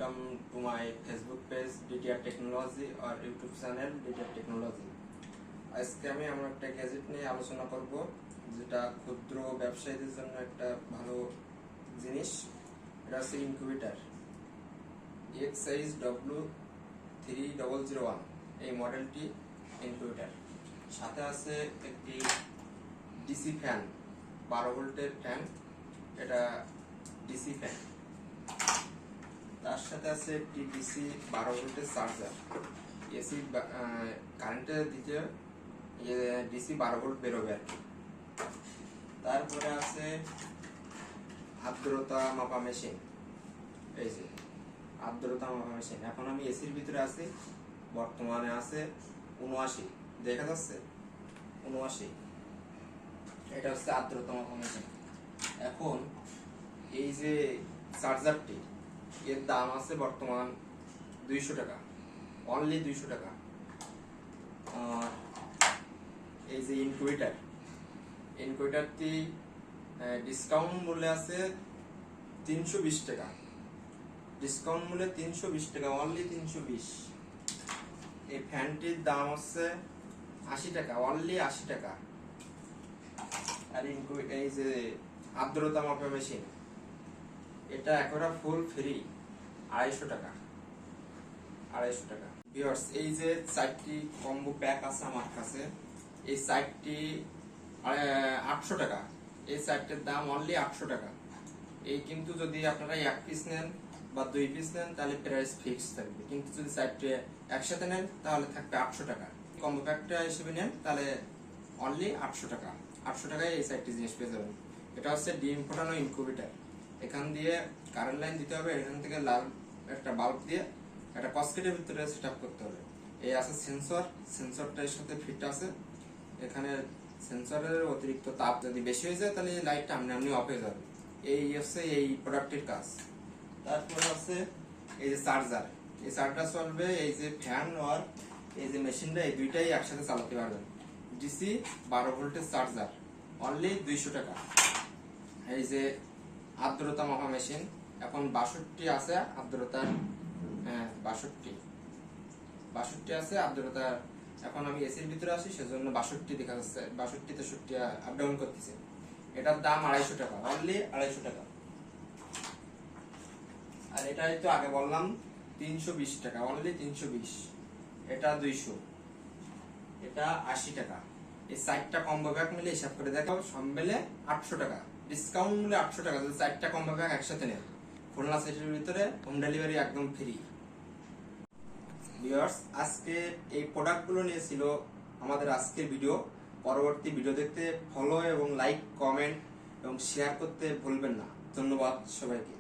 welcome to my Facebook page DTR Technology or YouTube channel DTR Technology। আজকে আমি আমার একটা গ্যাজেট নিয়ে আলোচনা করব যেটা ক্ষুদ্র ব্যবসায়ীদের জন্য একটা ভালো জিনিস। এটা হচ্ছে ইনকিউবেটর XIW3001 এই মডেলটি ইনকিউবেটর। সাথে আছে একটি ডিসি ফ্যান, 12 ভোল্টের ফ্যান, এটা ডিসি ফ্যান। তার সাথে আছে একটি ডিসি 12 ভোল্টের চার্জার। এসি কারেন্টে দিতে ডিসি 12 ভোল্ট বেরোবে আর কি। তারপরে আছে আর্দ্রতা মাপা মেশিন। এই যে আর্দ্রতা মাপা মেশিন। এখন আমি এসির ভিতরে আছি, বর্তমানে আছে 79, দেখা যাচ্ছে 79। এটা হচ্ছে আর্দ্রতা মাপা মেশিন। এখন এই যে চার্জারটি, এর দাম আছে বর্তমান 200 টাকা, অনলি 200 টাকা। এই যে ইনকিউবেটরটি ডিসকাউন্ট মূল্যে আছে 320 টাকা, ডিসকাউন্ট মূল্যে 320 টাকা, অনলি 320। এই ফ্যানটির দাম হচ্ছে 80 টাকা, অনলি 80 টাকা। আর এই যে আর্দ্রতা মাপা মেশিন, এটা একেবারে ফুল ফ্রি, 250 টাকা, 250 টাকা। ভিউয়ার্স, এই যে 4টি কম্বো প্যাক আছে আমার কাছে, এই 4টি 800 টাকা। এই 4টির দাম অনলি 800 টাকা। এই কিন্তু যদি আপনারা 1 পিস নেন বা 2 পিস নেন তাহলে প্রাইস ফিক্স থাকবে, কিন্তু যদি 4টি একসাথে নেন তাহলে থাকবে 800 টাকা। কম্বো প্যাকটা হিসেবে নেন তাহলে অনলি 800 টাকা। 800 টাকায় এই 4টি জিনিস পেয়ে যাবেন। এটা হচ্ছে ডিম ফোটানো ইনকিউবেটর। এখান দিয়ে কারেন্ট লাইন দিতে হবে, এখান থেকে লাল একটা বাল্ব দিয়ে একটা কসকেটের ভিতরে সেটআপ করতে হবে। এই আছে সেন্সর, সেন্সরটা এর সাথে ফিট আছে। এখানে সেন্সরের অতিরিক্ত তাপ যদি বেশি হয়ে যায় তাহলে লাইটটা আপনি অফ হয়ে যাবে। এই হচ্ছে এই প্রোডাক্টের কাজ। তারপরে আছে এই যে চার্জার। এই চার্জার চলবে এই যে ফ্যান আর এই যে মেশিনটা, এই দুইটাই একসাথে চালাতে পারবেন। ডিসি 12 ভোল্টের চার্জার, অনলি 200 টাকা। এই যে আর্দ্রতা মাপা মেশিন, এখন 62 আছে আর্দ্রতার, 62 আছে আর্দ্রতা। এখন আমি এসির ভিতরে আছি সেজন্য 62 দেখা যাচ্ছে, 62 63 আপ ডাউন করতেছে। এটার দাম 250 টাকা, অনলি 250 টাকা। আর এটা তো আগে বললাম 320 টাকা, অনলি 320। এটা 200, এটা 80 টাকা। এই 4টা কম্বো প্যাক মিলে হিসাব করে দেখাও, সব মিলে 800 টাকা, ডিসকাউন্ট মূল্যে 800 টাকা। যদি 4টা কম্বো প্যাক একসাথে নেন, খুলনা সিটির ভিতরে হোম ডেলিভারি একদম ফ্রি। ভিউয়ার্স, আজকে এই প্রোডাক্টগুলো নিয়ে ছিল আমাদের আজকের ভিডিও। পরবর্তী ভিডিও দেখতে ফলো এবং লাইক, কমেন্ট এবং শেয়ার করতে ভুলবেন না। ধন্যবাদ সবাইকে।